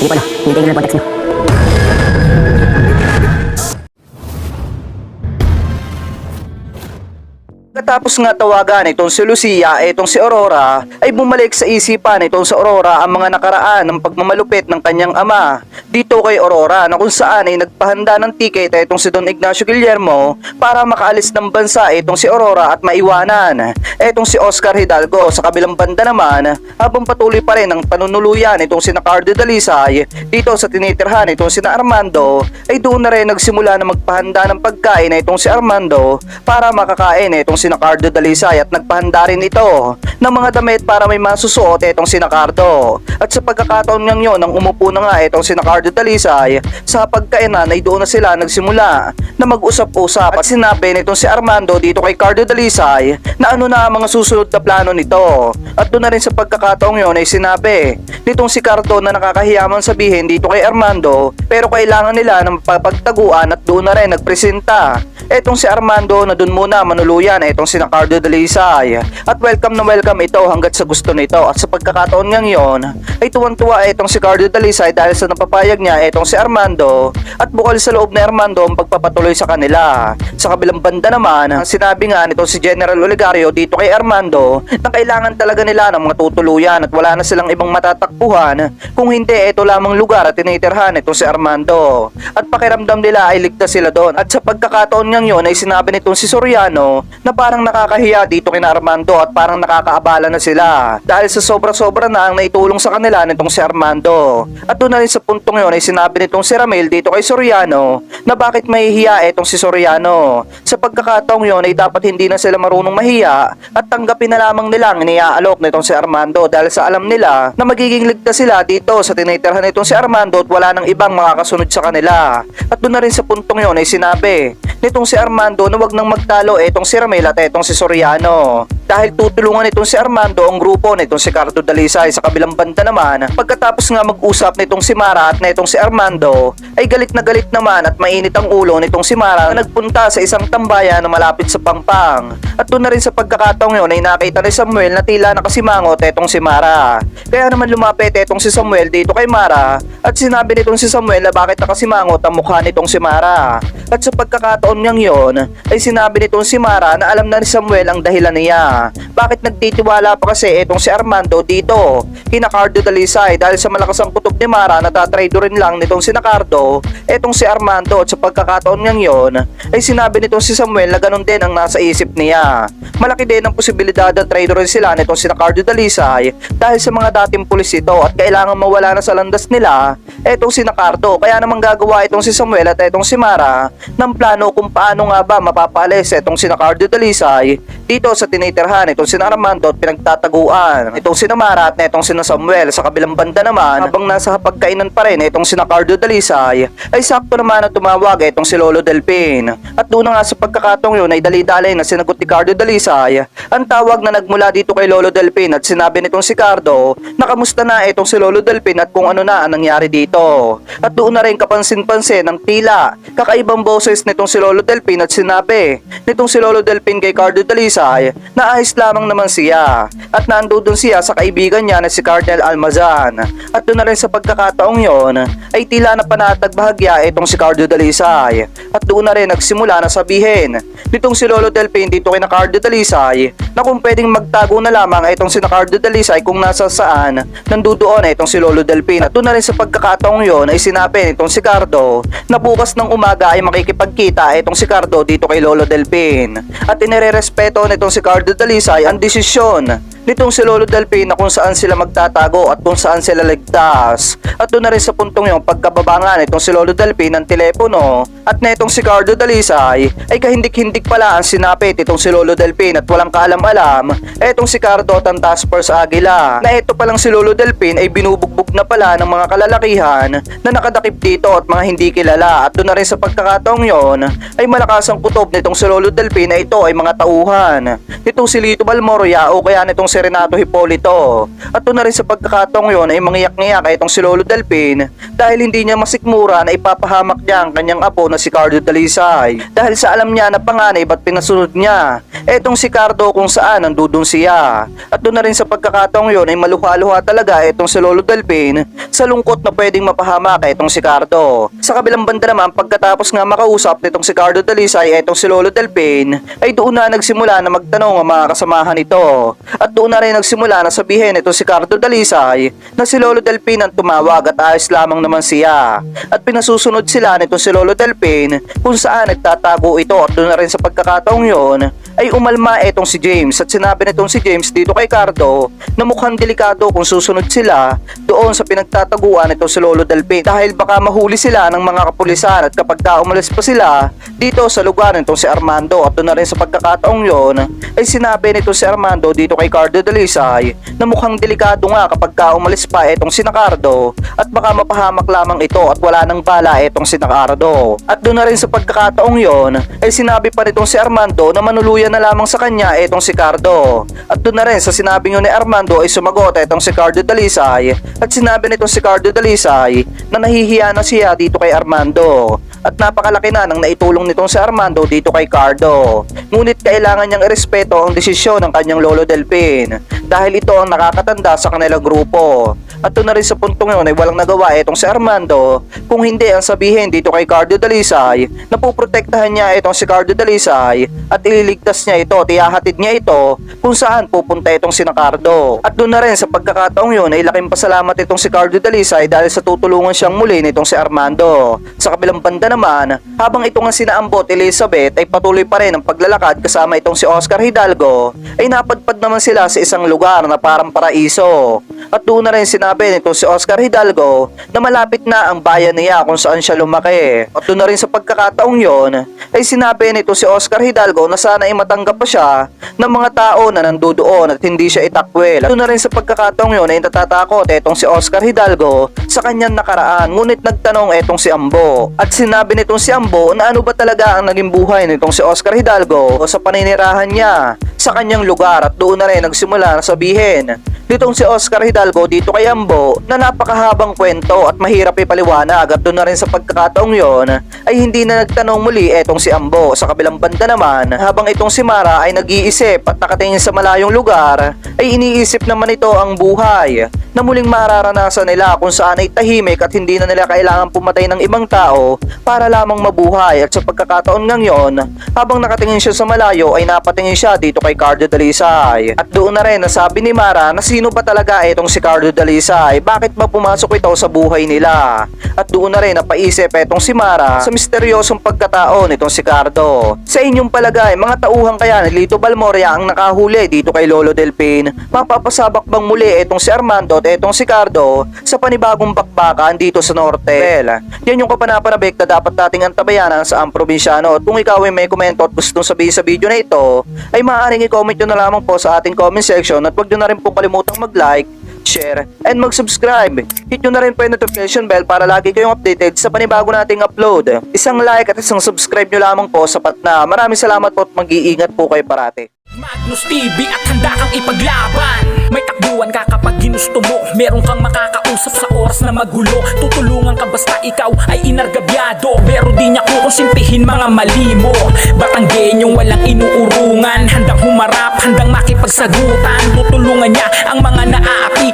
Hindi po ano, hintayin ko lang po ang text nyo. Pagkatapos nga tawagan itong si Lucia, itong si Aurora, ay bumalik sa isipan itong si Aurora ang mga nakaraan ng pagmamalupit ng kanyang ama dito kay Aurora, na kung saan ay nagpahanda ng ticket itong si Don Ignacio Guillermo para makaalis ng bansa itong si Aurora at maiwanan itong si Oscar Hidalgo. Sa kabilang banda naman, habang patuloy pa rin ang panunuluyan itong si Cardo Dalisay dito sa tinitirhan itong si Armando, ay doon na rin nagsimula na magpahanda ng pagkain itong si Armando para makakain itong si Cardo Dalisay, at nagpahanda rin ito ng mga damit para may masusuot itong si Cardo. At sa pagkakataon niyang yun, nang umupo na nga itong si Cardo Dalisay sa pagkainan, ay doon na sila nagsimula na mag-usap-usap at sinabi nitong si Armando dito kay Cardo Dalisay na ano na ang mga susunod na plano nito. At doon na rin sa pagkakataong yun ay sinabi nitong si Cardo na nakakahiyaman sabihin dito kay Armando, pero kailangan nila ng papagtaguan, at doon na rin nagpresenta etong si Armando na doon muna manuluyan itong si Cardo Dalisay. At welcome na welcome ito hanggat sa gusto nito. At sa pagkakataon niyang yon ay tuwang-tuwa itong si Cardo Dalisay dahil sa napapayag niya itong si Armando, at bukal sa loob ni Armando ang pagpapatuloy sa kanila. Sa kabilang banda naman, sinabi nga nito si General Olegario dito kay Armando na kailangan talaga nila ng mga tutuluyan at wala na silang ibang matatakbuhan kung hindi ito lamang lugar at tinitirhan ito si Armando, at pakiramdam nila ay ligtas sila doon. At sa pagkakataon niyang yon ay sinabi nitong si Soriano na parang nakakahiya dito kina Armando at parang nakakaabala na sila dahil sa sobra-sobra na ang naitulong sa kanila nitong si Armando. At doon na rin sa puntong yon ay sinabi nitong si Ramil dito kay Soriano na bakit mahihiya itong si Soriano. Sa pagkakataong yon ay dapat hindi na sila marunong mahiya at tanggapin na lamang nila ang iniaalok nitong si Armando, dahil sa alam nila na magiging ligtas sila dito sa tinitirhan nitong si Armando at wala nang ibang makakasunod sa kanila. At doon na rin sa puntong yon ay sinabi nitong si Armando na wag nang magtalo itong si Ramil at itong si Soriano, dahil tutulungan itong si Armando ang grupo nitong si Cardo Dalisay. Sa kabilang banda naman, pagkatapos nga mag-usap nitong si Mara at nitong si Armando, ay galit na galit naman at mainit ang ulo nitong si Mara na nagpunta sa isang tambayan na malapit sa Pangpang. At doon na rin sa pagkakataong yun ay nakita ni Samuel na tila nakasimangot itong si Mara. Kaya naman lumapit itong si Samuel dito kay Mara at sinabi nitong si Samuel na bakit nakasimangot ang mukha nitong si Mara. At sa pagkakataon niyang yon ay sinabi nitong si Mara na alam na ni Samuel ang dahilan niya bakit nagtitiwala pa kasi itong si Armando dito kina Cardo Dalisay, dahil sa malakas ang kutob ni Mara na tatraido rin lang nitong si Cardo itong si Armando. At sa pagkakataon niyang yon ay sinabi nitong si Samuel na ganun din ang nasa isip niya. Malaki din ang posibilidad na traido rin sila nitong si Cardo Dalisay dahil sa mga dating pulis ito, at kailangan mawala na sa landas nila etong si Cardo. Kaya naman gagawa itong si Samuel at itong si Mara ng plano kung paano nga ba mapapaalis itong si Cardo Dalisay dito sa tinitirhan itong si Armando at pinagtataguan itong si Mara at itong si Samuel. Sa kabilang banda naman, habang nasa hapagkainan pa rin itong si Cardo Dalisay, ay sakto naman na tumawag itong si Lolo Delpin. At doon na nga sa pagkakataong yun ay dali-dali na sinagot ni Cardo Dalisay ang tawag na nagmula dito kay Lolo Delpin, at sinabi nitong si Cardo na kamusta na itong si Lolo Delpin at kung ano na ang nangyari dito. At doon na rin kapansin-pansin ng tila kakaibang boses nitong si Lolo Delpin, at sinabi nitong si Lolo Delpin kay Cardo Dalisay na ayos lamang naman siya at nandoon siya sa kaibigan niya na si Cardinal Almazan. At doon na rin sa pagkakataong yon ay tila na panatag bahagya itong si Cardo Dalisay, at doon na rin nagsimula na sabihin nitong si Lolo Delpin dito kay Cardo Dalisay na kung pwedeng magtago na lamang itong si Cardo Dalisay kung nasa saan nandoon itong si Lolo Delpin. At doon na rin sa pagkakataong yon ay sinabi nitong si Cardo na bukas ng umaga ay makikipagkita itong si Cardo dito kay Lolo Delpin, at inirerespeto nitong si Cardo Dalisay ang desisyon nitong si Lolo Delpin na kung saan sila magtatago at kung saan sila ligtas. At doon na rin sa puntong yung pagkababangan itong si Lolo Delpin ng telepono at netong si Cardo Dalisay ay kahindik-hindik pala ang sinapit itong si Lolo Delpin, at walang kaalam-alam etong si Cardo at ang task force Agila na ito palang si Lolo Delpin ay binubugbog na pala ng mga kalalakihan na nakadakip dito at mga hindi kilala. At doon na rin sa pagkakataong yon ay malakas ang kutob nitong si Lolo Delpin na ito ay mga tauhan nitong si Lito Balmorya o kaya nitong si Renato Hipolito. At doon na rin sa pagkakataong yon ay mangiyak-ngiyak itong si Lolo Delpin dahil hindi niya masikmura na ipapahamak niya ang kanyang apo na si Cardo Dalisay dahil sa alam niya na panganib at pinasunod niya etong si Cardo kung saan nandudun siya. At doon na rin sa pagkakataong yon ay maluha-luha talaga etong si Lolo Delpin sa lungkot na pwedeng mapahamak etong si Cardo. Sa kabilang banda naman, pagkatapos nga makausap nitong si Cardo Dalisay etong si Lolo Delpin ay doon na nagsimula na magtanong ang mga kasamahan nito. At doon na rin nagsimula na sabihin itong si Cardo Dalisay na si Lolo Delpin ang tumawag at ayos lamang naman siya. At pinasusunod sila nitong si Lolo Delpin kung saan nagtatago ito. At doon na rin sa pagkakataong yon ay umalma etong si James at sinabi nitong si James dito kay Cardo na mukhang delikado kung susunod sila doon sa pinagtataguan nitong si Lolo Delpin dahil baka mahuli sila ng mga kapulisan at kapag umalis pa sila dito sa lugar nitong si Armando. At doon na rin sa pagkakataong yon ay sinabi nito si Armando dito kay Cardo Dalisay na mukhang delikado nga kapag umalis pa etong si Cardo at baka mapahamak lamang ito at wala nang bala etong si Cardo. At doon na rin sa pagkakataong yon ay sinabi pa nitong si Armando na manuluyan na lamang sa kanya etong si Cardo. At doon na rin sa sinabing yun ni Armando ay sumagot etong si Cardo Dalisay at sinabi nitong si Cardo Dalisay na nahihiya na siya dito kay Armando at napakalaki na ng naitulong nitong si Armando dito kay Cardo. Ngunit kailangan niyang irespeto ang desisyon ng kanyang Lolo Delpin dahil ito ang nakakatanda sa kanilang grupo. At doon na rin sa puntong yun ay walang nagawa itong si Armando kung hindi ang sabihin dito kay Cardo Dalisay na puprotektahan niya itong si Cardo Dalisay at ililigtas niya ito, tiyahatid niya ito kung saan pupunta itong si Cardo. At doon na rin sa pagkakataong yun ay laking pasalamat itong si Cardo Dalisay dahil sa tutulungan siyang muli nitong si Armando. Sa kabilang banda naman, habang itong ang sina Ambo at Elizabeth ay patuloy pa rin ang paglalakad kasama itong si Oscar Hidalgo ay napadpad naman sila sa isang lugar na parang paraiso. At doon na rin sinabi nito si Oscar Hidalgo na malapit na ang bayan niya kung saan siya lumaki. At doon na rin sa pagkakataong yon ay sinabi nito si Oscar Hidalgo na sana ay matanggap pa siya ng mga tao na nandoon at hindi siya itakwil. At doon na rin sa pagkakataong yon ay natatakot etong si Oscar Hidalgo sa kanyang nakaraan, ngunit nagtanong etong si Ambo. At sinabi nitong si Ambo na ano ba talaga ang naging buhay nitong si Oscar Hidalgo sa paninirahan niya sa kanyang lugar. At doon na rin nagsimula na sabihin nitong si Oscar Hidalgo dito kay Ambo na napakahabang kwento at mahirap ipaliwanag. At doon na rin sa pagkakataong yon ay hindi na nagtanong muli etong si Ambo. Sa kabilang banda naman, habang itong si Mara ay nag-iisip at nakatingin sa malayong lugar, ay iniisip naman ito ang buhay na muling mararanasan nila kung saan ay tahimik at hindi na nila kailangan pumatay ng ibang tao para lamang mabuhay. At sa pagkakataon ng yon, habang nakatingin siya sa malayo ay napatingin siya dito kay Cardo Dalisay. At doon na rin nasabi ni Mara na sino ba talaga itong si Cardo Dalisay, bakit ba pumasok ito sa buhay nila. At doon na rin napaisip itong si Mara sa misteryosong pagkatao nitong si Cardo. Sa inyong palagay, mga tauhan kaya ni Lito Balmorya ang nakahuli dito kay Lolo Delpin? Mapapasabak bang muli itong si Armando at itong si Cardo sa panibagong bakbakan dito sa Norte? Well, yan yung kapanapanabik na dapat nating antabayanan sa ang probinsyano. At kung ikaw ay may komento at gustong sabihin sa video na ito, ay maaaring i-comment nyo na lamang po sa ating comment section. At huwag nyo na rin po kalimutang mag-like, share, and mag-subscribe. Hit nyo na rin po yung notification bell para lagi kayong updated sa panibago nating upload. Isang like at isang subscribe nyo lamang po sapat na. Maraming salamat po at mag-iingat po kayo parati. Magnus TV at handa kang ipaglaban. May takbuhan ka kapag ginusto mo. Meron kang makakausap sa oras na magulo. Tutulungan ka basta ikaw ay inargabyado. Pero di niya kukonsimpihin mga mali mo. Batanggenyong walang inuurungan, handang humarap, handang makipagsagutan. Tutulungan niya ang mga naaapi